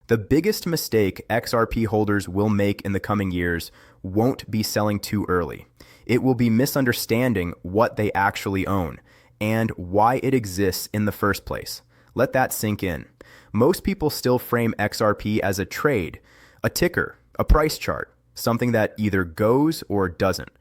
The biggest mistake XRP holders will make in the coming years won't be selling too early. It will be misunderstanding what they actually own and why it exists in the first place. Let that sink in. Most people still frame XRP as a trade, a ticker, a price chart, something that either goes or doesn't.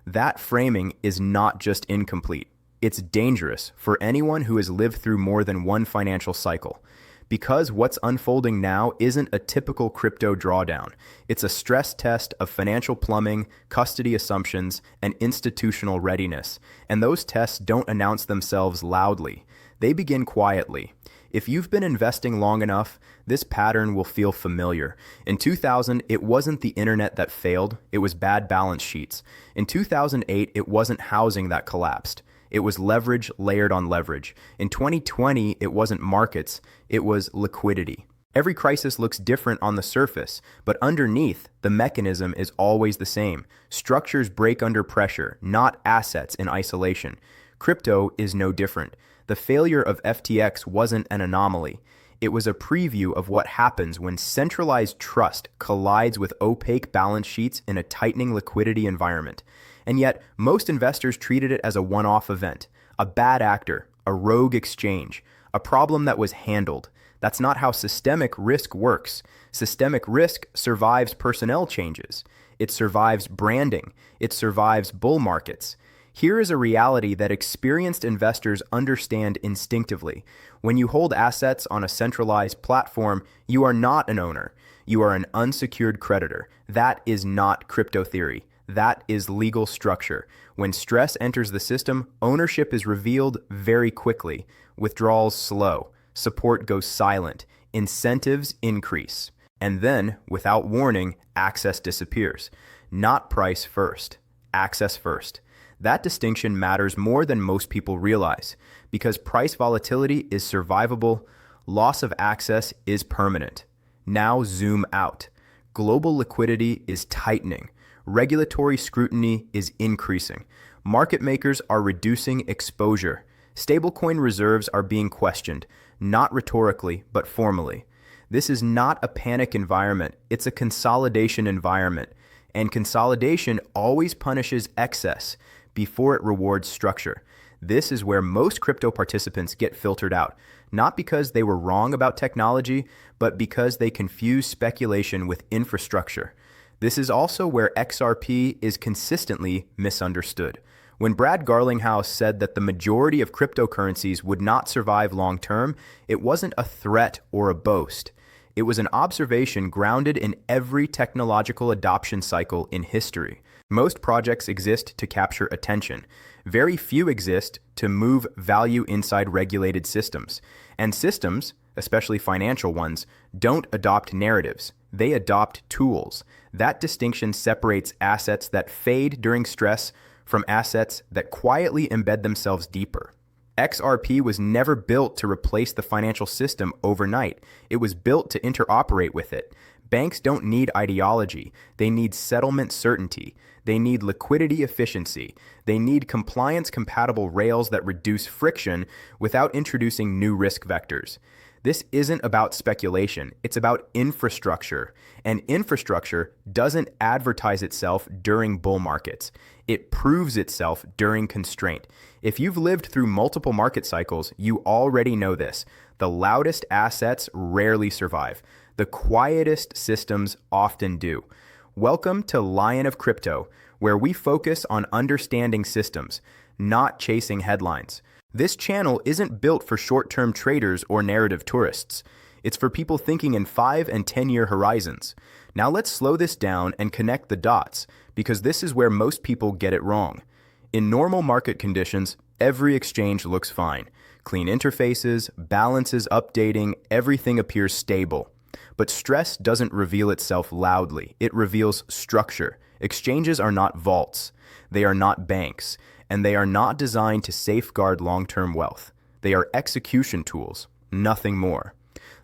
That framing is not just incomplete. It's dangerous for anyone who has lived through more than one financial cycle. Because what's unfolding now isn't a typical crypto drawdown. It's a stress test of financial plumbing, custody assumptions, and institutional readiness. And those tests don't announce themselves loudly. They begin quietly. If you've been investing long enough, this pattern will feel familiar. In 2000, it wasn't the internet that failed, it was bad balance sheets. In 2008, it wasn't housing that collapsed. It was leverage layered on leverage. In 2020, it wasn't markets, it was liquidity. Every crisis looks different on the surface, but underneath, the mechanism is always the same. Structures break under pressure, not assets in isolation. Crypto is no different. The failure of FTX wasn't an anomaly. It was a preview of what happens when centralized trust collides with opaque balance sheets in a tightening liquidity environment. And yet, most investors treated it as a one-off event, a bad actor, a rogue exchange, a problem that was handled. That's not how systemic risk works. Systemic risk survives personnel changes. It survives branding. It survives bull markets. Here is a reality that experienced investors understand instinctively. When you hold assets on a centralized platform, you are not an owner. You are an unsecured creditor. That is not crypto theory. That is legal structure. When stress enters the system, ownership is revealed very quickly. Withdrawals slow. Support goes silent. Incentives increase. And then, without warning, access disappears. Not price first. Access first. That distinction matters more than most people realize, because price volatility is survivable, loss of access is permanent. Now zoom out. Global liquidity is tightening. Regulatory scrutiny is increasing. Market makers are reducing exposure. Stablecoin reserves are being questioned, not rhetorically, but formally. This is not a panic environment, it's a consolidation environment. And consolidation always punishes excess before it rewards structure. This is where most crypto participants get filtered out, not because they were wrong about technology, but because they confuse speculation with infrastructure. This is also where XRP is consistently misunderstood. When Brad Garlinghouse said that the majority of cryptocurrencies would not survive long term, it wasn't a threat or a boast. It was an observation grounded in every technological adoption cycle in history. Most projects exist to capture attention. Very few exist to move value inside regulated systems. And systems, especially financial ones, don't adopt narratives. They adopt tools. That distinction separates assets that fade during stress from assets that quietly embed themselves deeper. XRP was never built to replace the financial system overnight. It was built to interoperate with it. Banks don't need ideology. They need settlement certainty. They need liquidity efficiency. They need compliance-compatible rails that reduce friction without introducing new risk vectors. This isn't about speculation. It's about infrastructure. And infrastructure doesn't advertise itself during bull markets. It proves itself during constraint. If you've lived through multiple market cycles, you already know this. The loudest assets rarely survive. The quietest systems often do. Welcome to Lion of Crypto, where we focus on understanding systems, not chasing headlines. This channel isn't built for short-term traders or narrative tourists. It's for people thinking in 5 and 10-year horizons. Now let's slow this down and connect the dots, because this is where most people get it wrong. In normal market conditions, every exchange looks fine. Clean interfaces, balances updating, everything appears stable. But stress doesn't reveal itself loudly. It reveals structure. Exchanges are not vaults. They are not banks. And they are not designed to safeguard long-term wealth. They are execution tools, nothing more.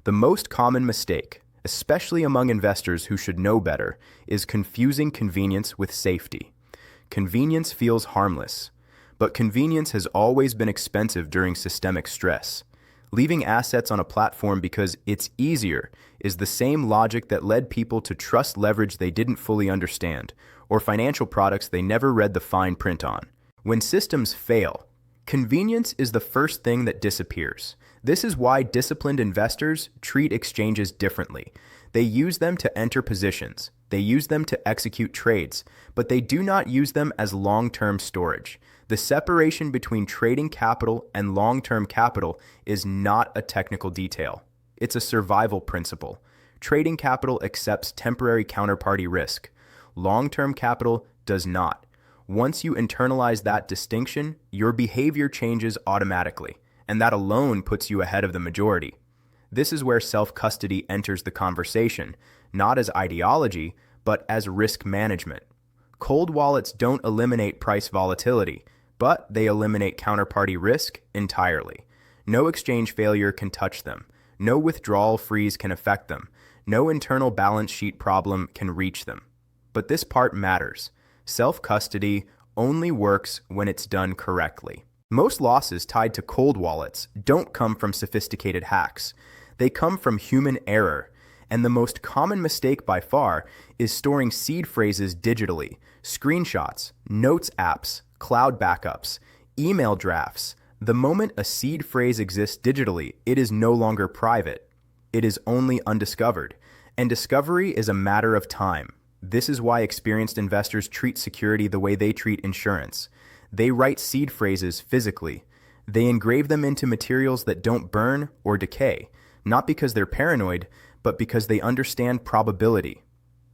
The most common mistake, especially among investors who should know better, is confusing convenience with safety. Convenience feels harmless, but convenience has always been expensive during systemic stress. Leaving assets on a platform because it's easier is the same logic that led people to trust leverage they didn't fully understand, or financial products they never read the fine print on. When systems fail, convenience is the first thing that disappears. This is why disciplined investors treat exchanges differently. They use them to enter positions, they use them to execute trades, but they do not use them as long-term storage. The separation between trading capital and long-term capital is not a technical detail. It's a survival principle. Trading capital accepts temporary counterparty risk. Long-term capital does not. Once you internalize that distinction, your behavior changes automatically, and that alone puts you ahead of the majority. This is where self-custody enters the conversation, not as ideology, but as risk management. Cold wallets don't eliminate price volatility, but they eliminate counterparty risk entirely. No exchange failure can touch them. No withdrawal freeze can affect them. No internal balance sheet problem can reach them. But this part matters. Self-custody only works when it's done correctly. Most losses tied to cold wallets don't come from sophisticated hacks. They come from human error. And the most common mistake by far is storing seed phrases digitally, screenshots, notes apps, cloud backups, email drafts. The moment a seed phrase exists digitally, it is no longer private. It is only undiscovered. And discovery is a matter of time. This is why experienced investors treat security the way they treat insurance. They write seed phrases physically. They engrave them into materials that don't burn or decay, not because they're paranoid, but because they understand probability.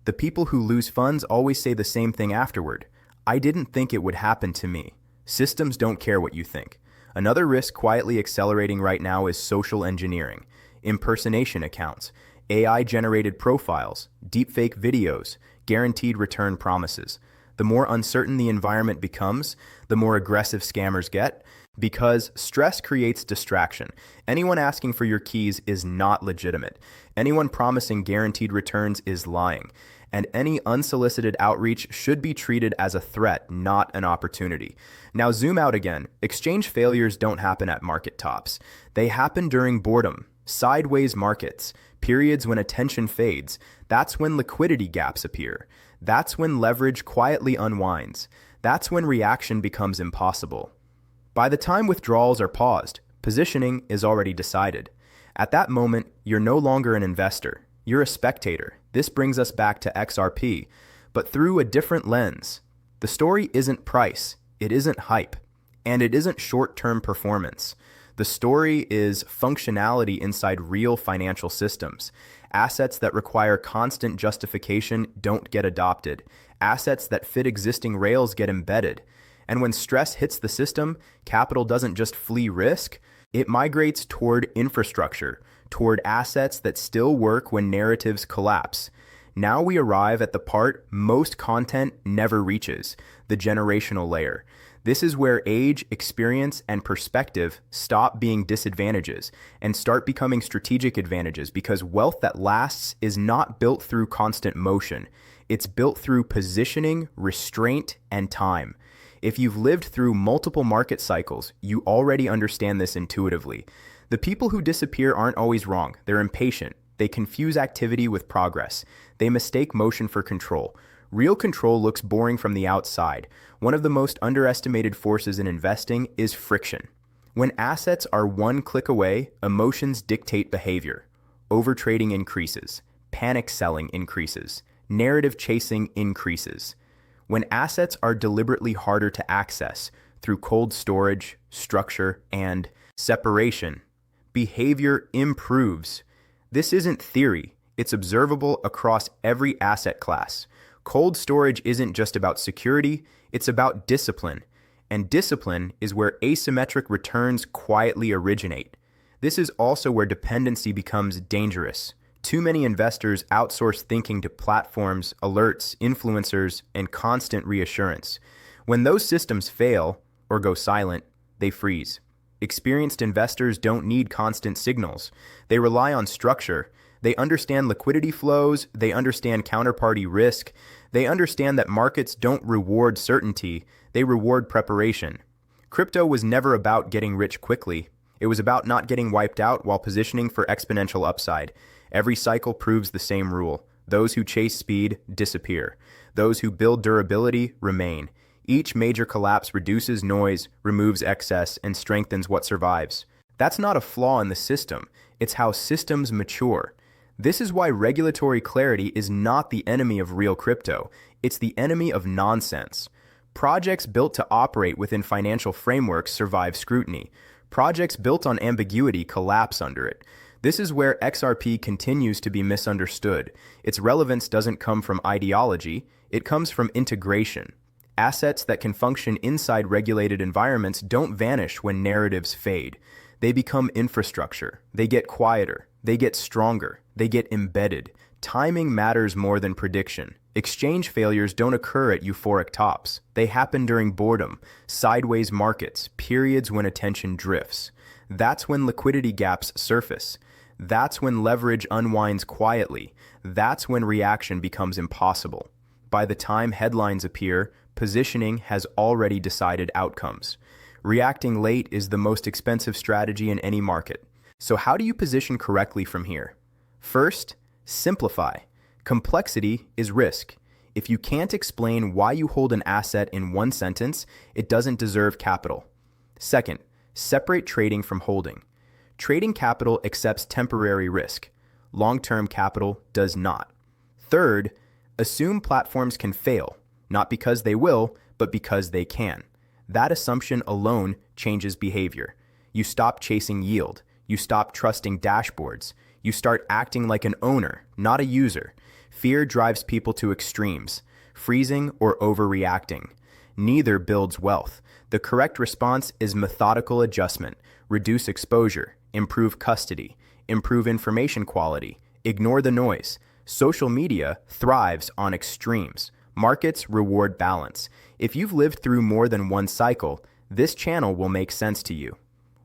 The people who lose funds always say the same thing afterward. I didn't think it would happen to me. Systems don't care what you think. Another risk quietly accelerating right now is social engineering, impersonation accounts, AI-generated profiles, deepfake videos, guaranteed return promises. The more uncertain the environment becomes, the more aggressive scammers get, because stress creates distraction. Anyone asking for your keys is not legitimate. Anyone promising guaranteed returns is lying. And any unsolicited outreach should be treated as a threat, not an opportunity. Now zoom out again. Exchange failures don't happen at market tops. They happen during boredom, sideways markets, periods when attention fades. That's when liquidity gaps appear. That's when leverage quietly unwinds. That's when reaction becomes impossible. By the time withdrawals are paused, positioning is already decided. At that moment, you're no longer an investor. You're a spectator. This brings us back to XRP, but through a different lens. The story isn't price, it isn't hype, and it isn't short-term performance. The story is functionality inside real financial systems. Assets that require constant justification don't get adopted. Assets that fit existing rails get embedded. And when stress hits the system, capital doesn't just flee risk, it migrates toward infrastructure, toward assets that still work when narratives collapse. Now we arrive at the part most content never reaches, the generational layer. This is where age, experience, and perspective stop being disadvantages and start becoming strategic advantages, because wealth that lasts is not built through constant motion. It's built through positioning, restraint, and time. If you've lived through multiple market cycles, you already understand this intuitively. The people who disappear aren't always wrong. They're impatient. They confuse activity with progress. They mistake motion for control. Real control looks boring from the outside. One of the most underestimated forces in investing is friction. When assets are one click away, emotions dictate behavior. Overtrading increases. Panic selling increases. Narrative chasing increases. When assets are deliberately harder to access through cold storage, structure, and separation, behavior improves. This isn't theory. It's observable across every asset class. Cold storage isn't just about security, it's about discipline. And discipline is where asymmetric returns quietly originate. This is also where dependency becomes dangerous. Too many investors outsource thinking to platforms, alerts, influencers, and constant reassurance. When those systems fail or go silent, they freeze. Experienced investors don't need constant signals. They rely on structure. They understand liquidity flows. They understand counterparty risk. They understand that markets don't reward certainty. They reward preparation. Crypto was never about getting rich quickly. It was about not getting wiped out while positioning for exponential upside. Every cycle proves the same rule. Those who chase speed disappear. Those who build durability remain. Each major collapse reduces noise, removes excess, and strengthens what survives. That's not a flaw in the system. It's how systems mature. This is why regulatory clarity is not the enemy of real crypto. It's the enemy of nonsense. Projects built to operate within financial frameworks survive scrutiny. Projects built on ambiguity collapse under it. This is where XRP continues to be misunderstood. Its relevance doesn't come from ideology, it comes from integration. Assets that can function inside regulated environments don't vanish when narratives fade. They become infrastructure. They get quieter. They get stronger. They get embedded. Timing matters more than prediction. Exchange failures don't occur at euphoric tops. They happen during boredom, sideways markets, periods when attention drifts. That's when liquidity gaps surface. That's when leverage unwinds quietly. That's when reaction becomes impossible. By the time headlines appear, positioning has already decided outcomes. Reacting late is the most expensive strategy in any market. So how do you position correctly from here? First, simplify. Complexity is risk. If you can't explain why you hold an asset in one sentence, it doesn't deserve capital. Second, separate trading from holding. Trading capital accepts temporary risk. Long-term capital does not. Third, assume platforms can fail, not because they will, but because they can. That assumption alone changes behavior. You stop chasing yield. You stop trusting dashboards. You start acting like an owner, not a user. Fear drives people to extremes, freezing or overreacting. Neither builds wealth. The correct response is methodical adjustment. Reduce exposure, improve custody, improve information quality, ignore the noise. Social media thrives on extremes. Markets reward balance. If you've lived through more than one cycle, this channel will make sense to you.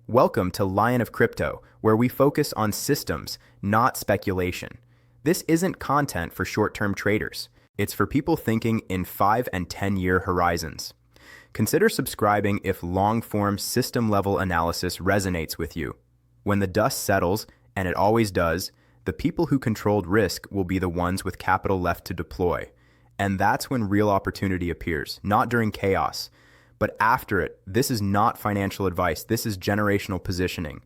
Welcome to Lion of Crypto, where we focus on systems, not speculation. This isn't content for short-term traders. It's for people thinking in 5 and 10-year horizons. Consider subscribing if long-form system-level analysis resonates with you. When the dust settles, and it always does, the people who controlled risk will be the ones with capital left to deploy. And that's when real opportunity appears, not during chaos, but after it. This is not financial advice. This is generational positioning.